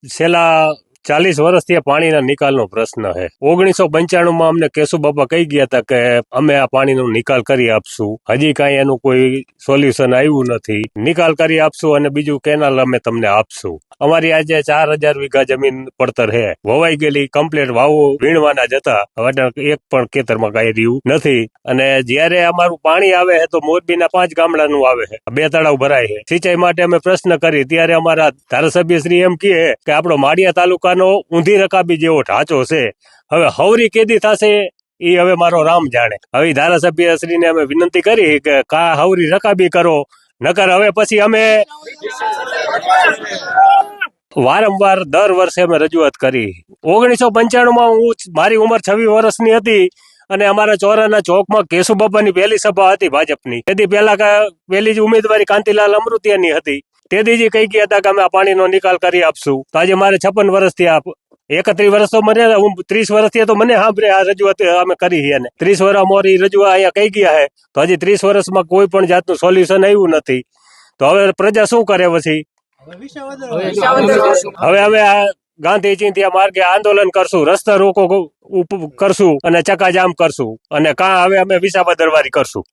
છેલ્લા 40 વર્ષથી પાણીના નિકાલનો પ્રશ્ન છે. 1995 અમને કેશુ બાપા કહી ગયા હતા કે અમે આ પાણીનો નિકાલ કરી આપશું. હજી કાંઈ એનું કોઈ સોલ્યુશન આવ્યું નથી. નિકાલ કરી આપશું અને બીજું કેનાલ અમે તમને આપશું. અમારી આજે 4000 વીઘા જમીન પડતર છે, વવાઈ ગયેલી, કમ્પ્લીટ વાવો વીણવાના જ હતા. હવે એક પણ ખેતરમાં કાંઈ રહ્યું નથી. અને જ્યારે અમારું પાણી આવે છે તો મોરબીના 5 ગામડાનું આવે છે, 2 તળાવ ભરાય છે. સિંચાઈ માટે અમે પ્રશ્ન કરી ત્યારે અમારા ધારાસભ્ય શ્રી એમ કહે કે આપણો માળિયા તાલુકાનો ઊંધી રકાબી જેવો ઢાંચો છે, હવે હવરી કેદી થશે એ હવે મારો રામ જાણે. હવે ધારાસભ્ય શ્રીને અમે વિનંતી કરી કે કા હવરી રકાબી કરો, નકર હવે પછી અમે વારંવાર દર વર્ષે અમે રજૂઆત કરી. 1995 મારી ઉંમર 26 વર્ષની હતી અને અમારા ચોરાના ચોકમાં કેશુ બાપાની પહેલી સભા હતી ભાજપની. તેથી પહેલી જ ઉમેદવારી કાંતિલાલ અમૃતિયાની હતી. તેથી કહી ગયા હતા કે અમે આ પાણીનો નિકાલ કરી આપશું. તો આજે મારે 56 વર્ષથી 31 વર્ષ તો મને, હું 30 વર્ષથી તો મને સાંભળે આ રજૂઆત અમે કરી છે. 30 વર્ષ મોરી રજૂઆત અહીંયા કહી ગયા છે તો હજી 30 વર્ષમાં કોઈ પણ જાતનું સોલ્યુશન આવ્યું નથી. તો હવે પ્રજા શું કરે પછી? હવે અમે આ ગાંધી ચિંધ્યા માર્ગે આંદોલન કરશું, રસ્તા રોકો કરશું અને ચક્કાજામ કરશું અને હવે અમે વિસાવદર દરબારી કરશું.